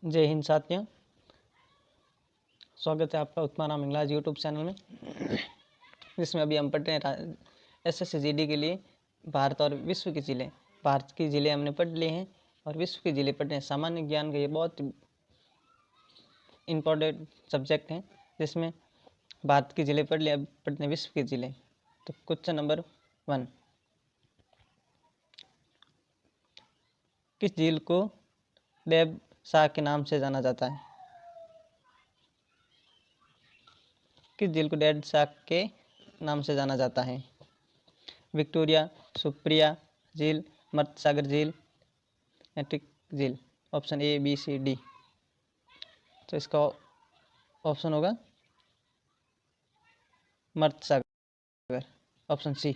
जय हिंद साथियों, स्वागत है आपका उत्माराम इंग्लिश यूट्यूब चैनल में, जिसमें अभी हम पढ़ रहे हैं एसएससी जीडी के लिए भारत और विश्व के ज़िले। भारत के ज़िले हमने पढ़ लिए हैं और विश्व के ज़िले पढ़ रहे हैं। सामान्य ज्ञान का ये बहुत इम्पोर्टेंट सब्जेक्ट है, जिसमें भारत के ज़िले पढ़ लिए, अब पढ़ते हैं विश्व के ज़िले। तो क्वेश्चन नंबर 1, किस झील को डेब शाह के नाम से जाना जाता है? किस झील को डेड शाह के नाम से जाना जाता है? विक्टोरिया, सुप्रिया झील, मर्त सागर झील, एट्रिक झील। Option A, B, C, D. तो इसका ऑप्शन होगा मर्त सागर, ऑप्शन सी।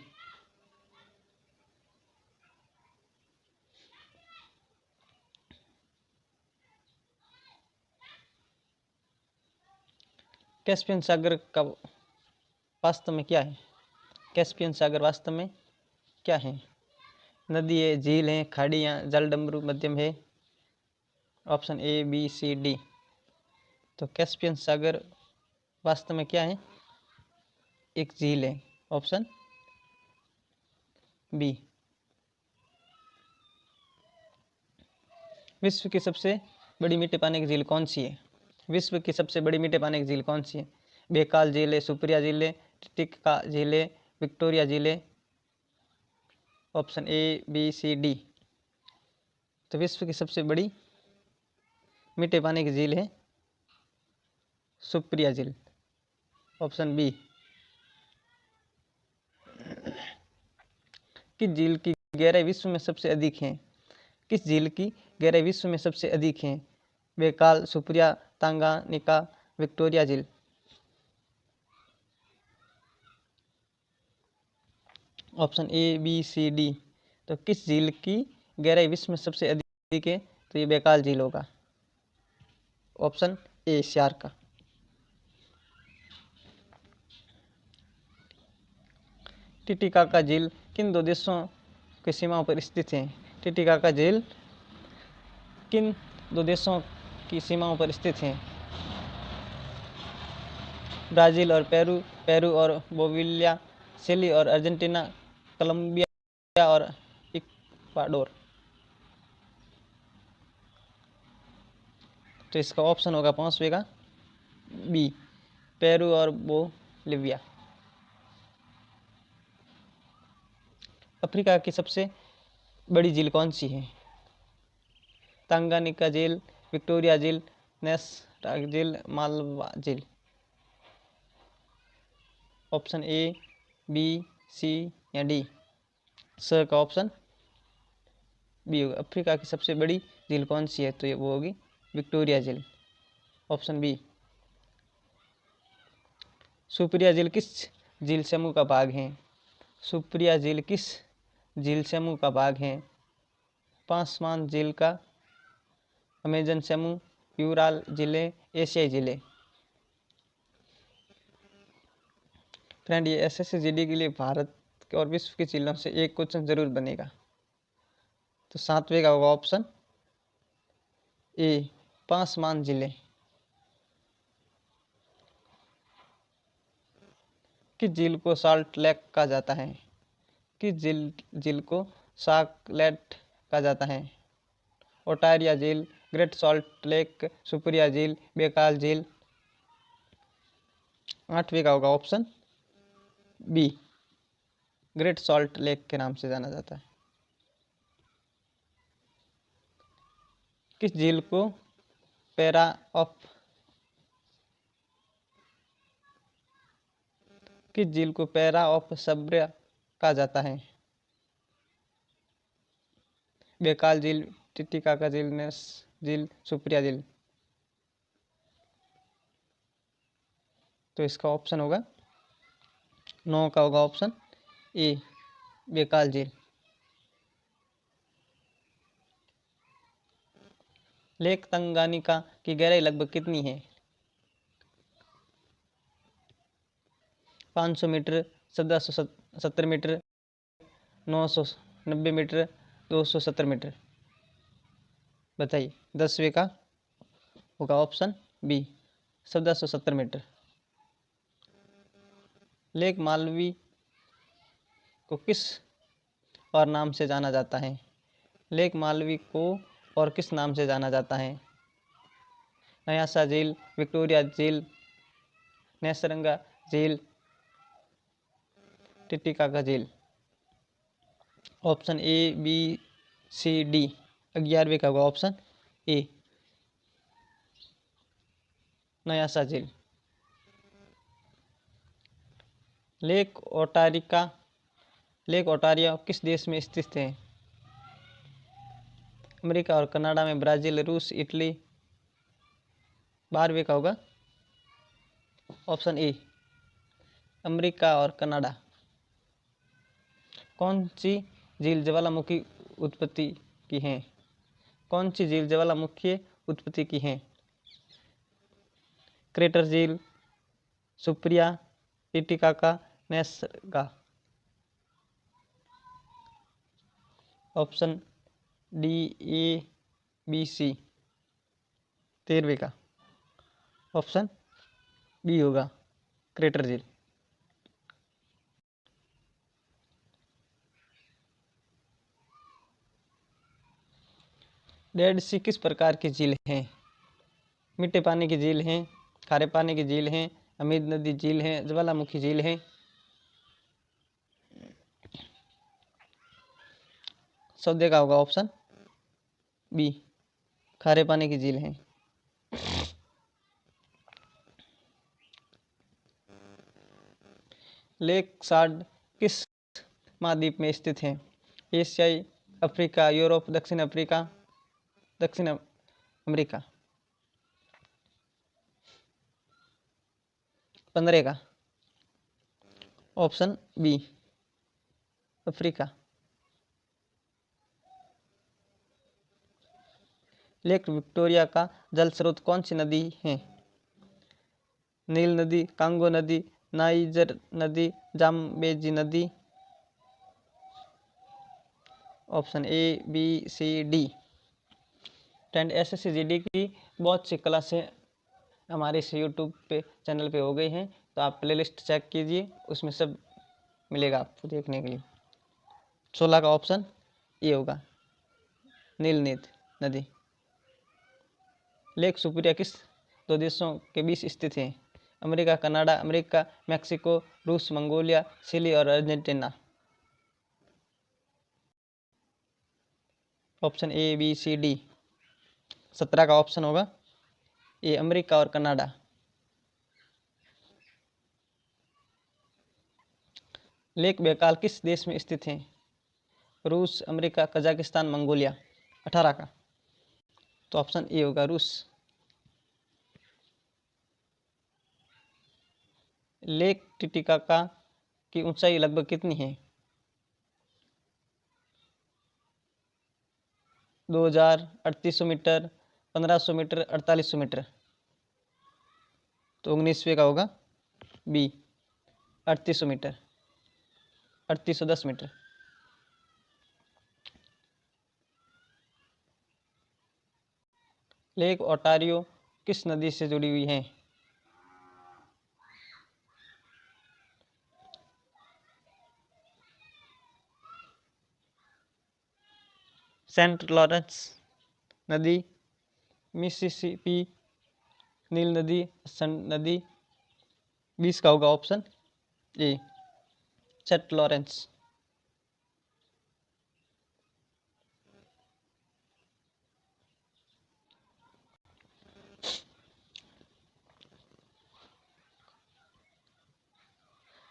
कैस्पियन सागर का वास्तव में क्या है? कैस्पियन सागर वास्तव में क्या है? नदी है, झील है, खाड़ी या जलडमरू मध्यम है? Option A, B, C, D. तो कैस्पियन सागर वास्तव में क्या है? एक झील है, ऑप्शन बी। विश्व की सबसे बड़ी मीठे पानी की झील कौन सी है? विश्व की सबसे बड़ी मीठे पानी की झील कौन सी है? बेकाल झील है, सुप्रिया झील है, टिटिका झील है, विक्टोरिया झील है? Option A, B, C, D. तो विश्व की सबसे बड़ी मीठे पानी की झील है सुप्रिया झील, ऑप्शन बी। किस झील की गहराई विश्व में सबसे अधिक है? किस झील की गहराई विश्व में सबसे अधिक है? बेकाल, सुप्रिया, तांगानिका, विक्टोरिया झील? Option A, B, C, D. तो किस झील की गहराई विश्व में सबसे अधिक है? तो ये बेकाल झील होगा, ऑप्शन ए, श्यार का। टिटिकाका झील किन दो देशों की सीमाओं पर स्थित है? टिटिकाका झील किन दो देशों की सीमाओं पर स्थित है? ब्राज़ील और पेरू, पेरू और बोलिविया, चिली और अर्जेंटीना, कोलंबिया और इक्वाडोर? तो इसका ऑप्शन होगा पांचवे का बी, पेरू और बोलिविया। अफ्रीका की सबसे बड़ी झील कौन सी है? तांगानिका झील, विक्टोरिया झील, नेस झील, मालवा झील? ऑप्शन ए, बी, सी या डी? सर का ऑप्शन बी होगा। अफ्रीका की सबसे बड़ी झील कौन सी है? तो ये वो होगी विक्टोरिया झील, ऑप्शन बी। सुप्रिया झील किस झील समूह का भाग है? सुप्रिया झील किस झील समूह का भाग है? पासवान झील का, अमेजन समूह, यूराल जिले, एशियाई जिले? फ्रेंड, ये एसएससी जीडी के लिए भारत और विश्व के झीलों से एक क्वेश्चन जरूर बनेगा। तो सातवें का होगा ऑप्शन ए, पासवान जिले। किस झील को साल्ट लेक कहा जाता है? किस झील को साल्ट कहा जाता है? ओटारिया झील, ग्रेट सॉल्ट लेक, सुप्रिया झील, बेकाल झील? आठवीं का होगा option B, great salt lake के नाम से जाना जाता है। किस झील को पैरा ऑफ किस झील को पैरा ऑफ सब्र कहा जाता है? बेकाल झील, टिटिकाका झील, नेस झील, सुप्रिया झील? तो इसका ऑप्शन होगा 9 का होगा ऑप्शन ए, बेकाल झील। लेक तंगानिका की गहराई लगभग कितनी है? 500 मीटर, 1770 मीटर, 990 मीटर, 270 मीटर? बताइए। 10वें का होगा option B 1470 metre. Lake Malawi को किस और नाम से जाना जाता है? लेक मालवी को और किस नाम से जाना जाता है? न्यासा झील, विक्टोरिया झील, नेसरंगा झील, टिटिकाका झील। Option A, B, C, D. 11वें का होगा ऑप्शन ए, न्यासा झील। लेक ओटारिया किस देश में स्थित है? अमेरिका और कनाडा में, ब्राजील, रूस, इटली। 12वें का होगा ऑप्शन ए, अमेरिका और कनाडा। कौन सी झील ज्वालामुखी उत्पत्ति की है? कौन सी झील ज्वालामुखी उत्पत्ति की है? क्रेटर झील, सुप्रिया, टिटिकाका, नेसरगा। ऑप्शन डी, ए, बी, सी। 13वें का ऑप्शन बी होगा क्रेटर झील। डेड सी किस प्रकार की झील है? मीठे पानी की झील है, खारे पानी की झील है, अमीद नदी झील है, ज्वालामुखी झील है। सौदे का होगा ऑप्शन बी, खारे पानी की झील है। लेक सार्ड किस महाद्वीप में स्थित है? एशियाई, अफ्रीका, यूरोप, दक्षिण अफ्रीका, दक्षिण अमेरिका। 15 का option B, Africa. Lake Victoria का जल स्रोत कौन सी नदी है? नील नदी, कांगो नदी, नाइजर नदी, जाम्बेजी नदी। Option A, B, C, D. Friend, SSCGD की बहुत सी क्लासें हमारे इस यूट्यूब पे चैनल पे हो गई हैं, तो आप प्लेलिस्ट चेक कीजिए, उसमें सब मिलेगा आपको देखने के लिए। 16 का ऑप्शन ये होगा, नील नदी। लेक सुप्रिया किस दो देशों के बीच स्थित है? अमेरिका, कनाडा, अमेरिका, मैक्सिको, रूस, मंगोलिया, चिली और Argentina. Option A, B, C, D. 17 का ऑप्शन होगा ये, अमेरिका और कनाडा। लेक बैकाल किस देश में स्थित है? रूस, अमेरिका, कजाकिस्तान, मंगोलिया। 18 का तो ऑप्शन ए होगा, रूस। लेक टिटिकाका की ऊंचाई लगभग कितनी है? 2000, 3800 मीटर, 1500 मीटर, 4800 मीटर। तो 19वें का होगा B, 3800 metre, 3810 metre. Lake Ontario किस नदी से जुड़ी हुई है? सेंट लॉरेंस नदी, मिसिसिपी, नील नदी, सन नदी। 20 का होगा option A, Saint Lawrence.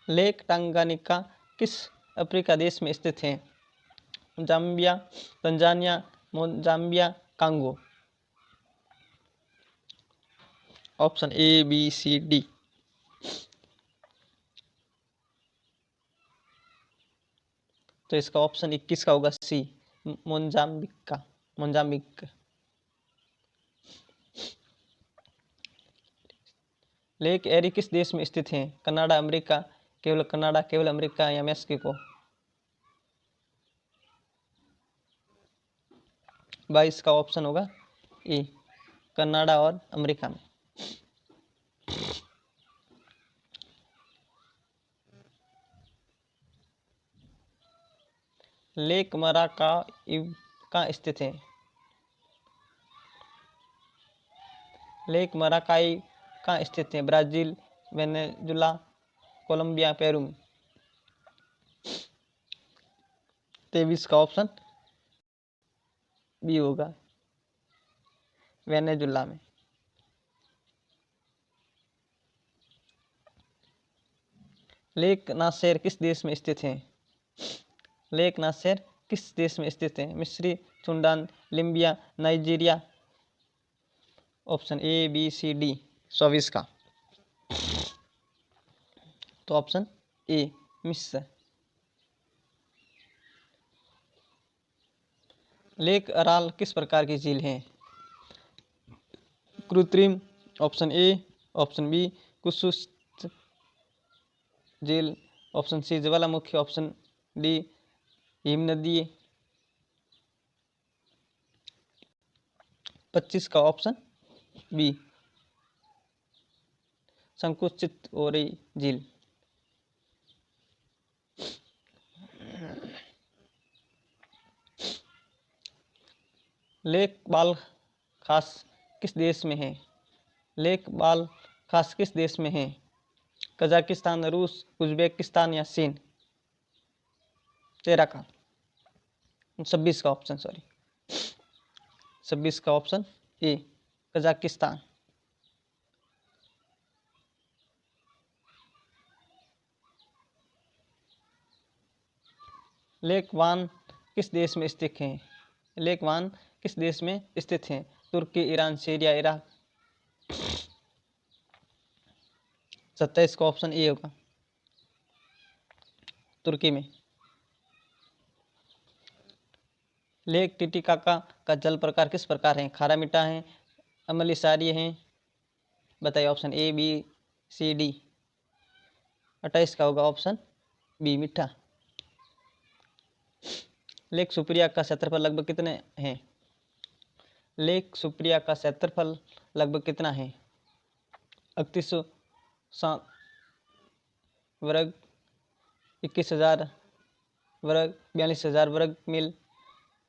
Lake Tanganyika किस अफ्रीका देश में स्थित है? Zambia, Tanzania, Mozambique, Congo. Option A, B, C, D. तो इसका ऑप्शन 21 का होगा सी, मोजाम्बिक। लेक एरी किस देश में स्थित है? कनाडा, अमेरिका, केवल कनाडा, केवल अमेरिका या मैक्सिको। 22 का ऑप्शन होगा ए, कनाडा और अमेरिका में। लेक मराकाइब कहाँ स्थित है? लेक मराकाइब कहाँ स्थित है? ब्राजील, वेनेजुला, कोलंबिया, पेरू में। 23 का ऑप्शन बी होगा, वेनेजुला में। लेक नासेर किस देश में स्थित है? लेक नासेर किस देश में स्थित है? मिस्र, Sudan, Libya, Nigeria. Option A, B, C, D 24 का। तो ऑप्शन ए मिस्र। लेक अराल किस प्रकार की झील है? कृत्रिम, ऑप्शन ए। ऑप्शन बी कुत्सित झील, ऑप्शन सी ज्वालामुखी, ऑप्शन डी हिमनदीय। 25 का ऑप्शन बी संकुचित हो रही झील। लेक बाल खास किस देश में है? लेक बाल खास किस देश में है? कजाकिस्तान, रूस, उज्बेकिस्तान या चीन। 13 का 26 का ऑप्शन, सॉरी 26 का ऑप्शन ए कजाकिस्तान। लेक वान किस देश में स्थित है? लेक वान किस देश में स्थित है? तुर्की, ईरान, सीरिया, इराक। 27 का ऑप्शन ए होगा, तुर्की में। लेक टिटिकाका का जल प्रकार किस प्रकार है? खारा मीठा है, अम्लीय क्षारीय है। बताइए option A, B, C, D. 28 का होगा ऑप्शन बी मीठा। लेक सुप्रिया का क्षेत्रफल लगभग कितने हैं? लेक सुप्रिया का क्षेत्रफल लगभग कितना है? 3807 वर्ग, 21,000 वर्ग, 42,000 वर्ग मील,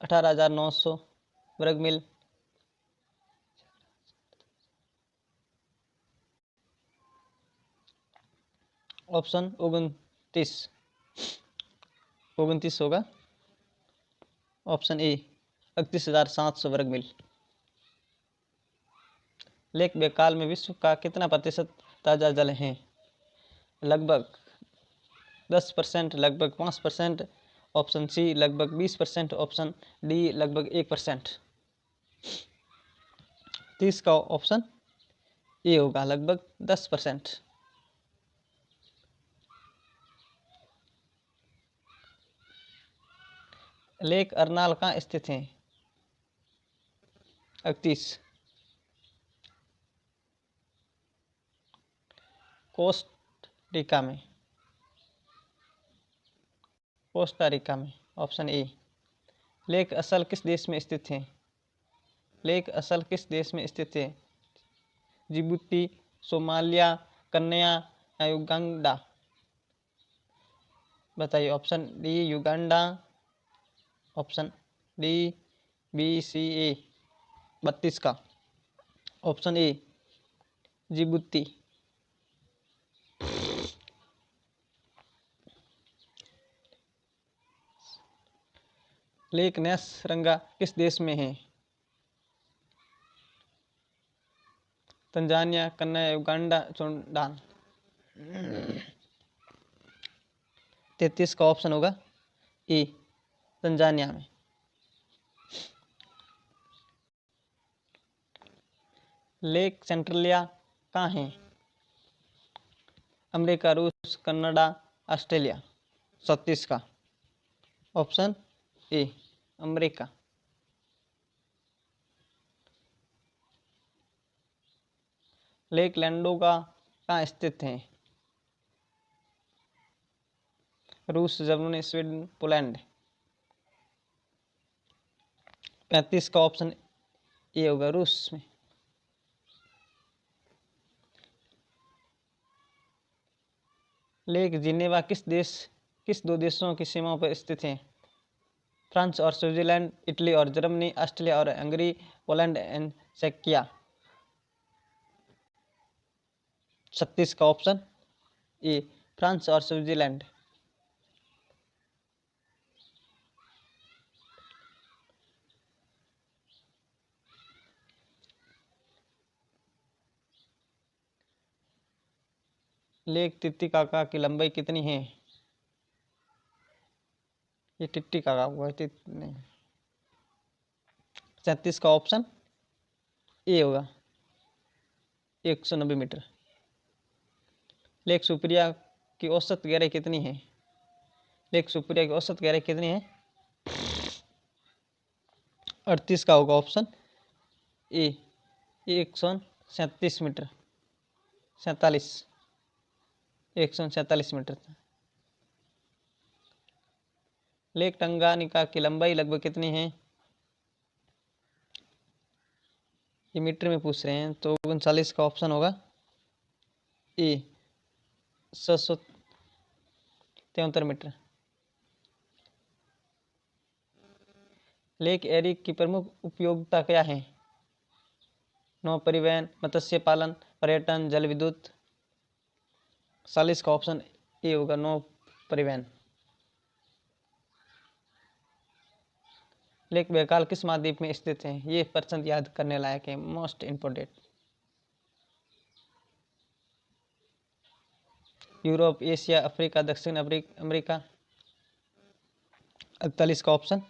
18,900 वर्ग मील। ऑप्शन 29 होगा, ऑप्शन ए 31,700 वर्ग मील। लेक बैकाल में विश्व का कितना प्रतिशत ताजा जल है? लगभग 10%, लगभग 5%, ऑप्शन सी लगभग 20%, ऑप्शन डी लगभग 1%। 30 का ऑप्शन ए होगा, लगभग 10%। लेक अर्नाल कहाँ स्थित है? 38 कोस्टा में। कोस्टा रिका में, ऑप्शन ए। लेक असल किस देश में स्थित है? लेक असल किस देश में स्थित है? जिबूती, सोमालिया, कन्या या युगांडा। बताइए option D Uganda, option D, B, C, A. 32 का ऑप्शन ए जिबूती। लेक नेसरंगा किस देश में है? तंजानिया, कन्या, युगांडा, सूडान। 33 का ऑप्शन होगा ए तंजानिया में। लेक सेंट्रलिया कहाँ है? अमेरिका, रूस, कनाडा, ऑस्ट्रेलिया। 37 का ऑप्शन ए अमेरिका। लेक लैंडोगा कहाँ स्थित है? रूस, जर्मनी, स्वीडन, पोलैंड। 35 का ऑप्शन ए होगा, रूस में। लेक जिनेवा किस दो देशों की सीमाओं पर स्थित है? फ्रांस और स्विट्जरलैंड, इटली और जर्मनी, ऑस्ट्रिया और हंगरी, पोलैंड एंड चेकिया। 36 का ऑप्शन ए फ्रांस और स्विट्जरलैंड। लेक टिटिकाका की लंबाई कितनी है? ये टिटिकाका हुआ नहीं। 37 का ऑप्शन ए होगा, 190 मीटर। लेक सुप्रिया की औसत गहराई कितनी है? लेक सुप्रिया की औसत गहराई कितनी है? 38 का होगा option A 137 metre. 147 metre. Lake Tanganyika की लंबाई लगभग कितनी है? ये मीटर में पूछ रहे हैं, तो 39 का ऑप्शन होगा ए 773 मीटर। लेक एरी की प्रमुख उपयोगिता क्या है? नौ परिवहन, मत्स्य पालन, पर्यटन, जल विद्युत। 40 का ऑप्शन ए होगा नौ परिवहन। लेक बैकाल किस महाद्वीप में स्थित है? ये प्रश्न याद करने लायक है, most important. Europe, Asia, Africa, दक्षिण अमेरिका। 48 का ऑप्शन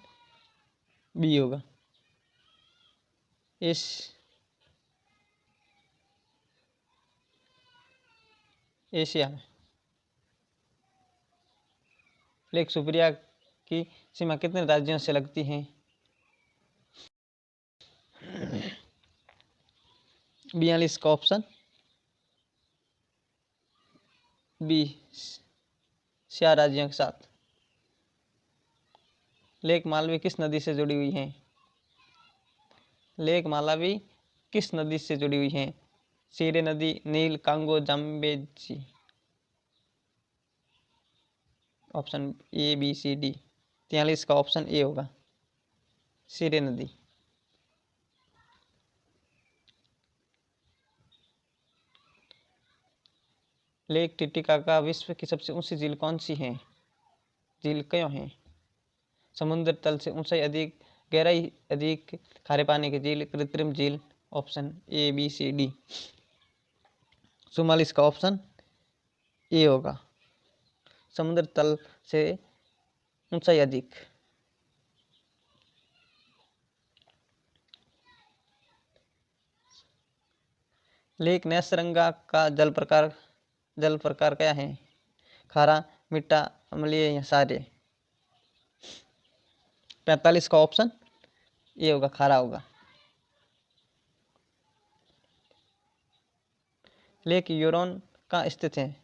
बी होगा एशिया में। लेक सुप्रिया की सीमा कितने राज्यों से लगती है? 42 का ऑप्शन बी 4 राज्यों के साथ। लेक मालवी किस नदी से जुड़ी हुई है? लेक मालवी किस नदी से जुड़ी हुई है? सीरे नदी, नील, Congo, Zambezi. Option A B C D. 43 का ऑप्शन ए होगा सीरे नदी। लेक टिटिकाका विश्व की सबसे ऊंची झील कौन सी है? झील क्यों है? समुद्र तल से ऊंचाई अधिक, गहराई अधिक, खारे पानी की झील, कृत्रिम झील। Option A B C D. 44 का ऑप्शन ए होगा समुद्र तल से ऊंचाई अधिक। लेक नेसरंगा का जल प्रकार क्या है? खारा, मीठा, अम्लीय या सारे। 45 का ऑप्शन ये होगा खारा होगा। लेक यूरोन कहाँ स्थित है?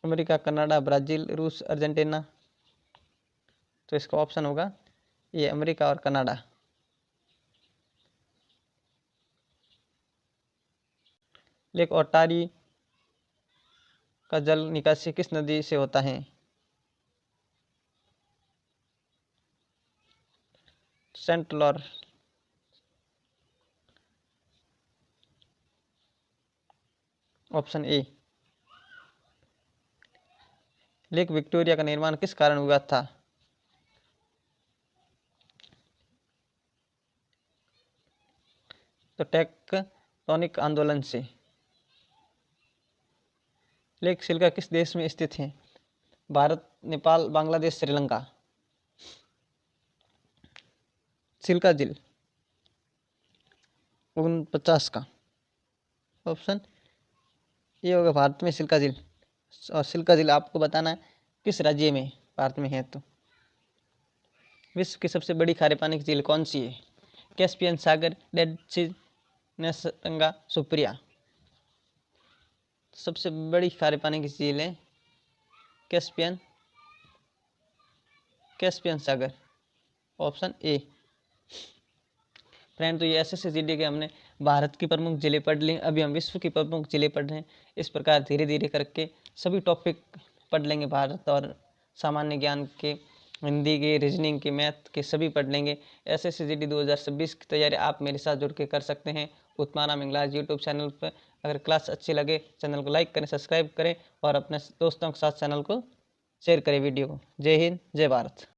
अमेरिका, कनाडा, ब्राजील, रूस, अर्जेंटीना। तो इसका ऑप्शन होगा ये अमेरिका और कनाडा। लेक ओटारी का जल निकासी किस नदी से होता है? सेंट लॉर। Option A. लेक विक्टोरिया का निर्माण किस कारण हुआ था? तो टेक्टोनिक आंदोलन से। लेक सिल्का किस देश में स्थित है? भारत, नेपाल, बांग्लादेश, श्रीलंका। सिल्का झील 49 का ऑप्शन ये होगा भारत में सिल्का झील। और सिल्का झील आपको बताना है किस राज्य में भारत में है। तो विश्व की सबसे बड़ी खारे पानी की झील कौन सी है? कैस्पियन सागर, डेड सी, नेसरंगा, सुप्रिया। सबसे बड़ी खारे पानी की झील है Caspian Sagar. Option A. Friend, तो ये SSC GD के हमने भारत की प्रमुख जिले पढ़ लें, अभी हम विश्व की प्रमुख जिले पढ़ रहे हैं। इस प्रकार धीरे धीरे करके सभी टॉपिक पढ़ लेंगे, भारत और सामान्य ज्ञान के, हिंदी के, रीजनिंग के, मैथ के सभी पढ़ लेंगे। SSCGD 2026 की तैयारी आप मेरे साथ जुड़ के कर सकते हैं उत्माराम इंग्लिश यूट्यूब चैनल पर। अगर क्लास अच्छी लगे चैनल को लाइक करें, सब्सक्राइब करें और अपने दोस्तों के साथ चैनल को शेयर करें वीडियो को। जय हिंद, जय भारत।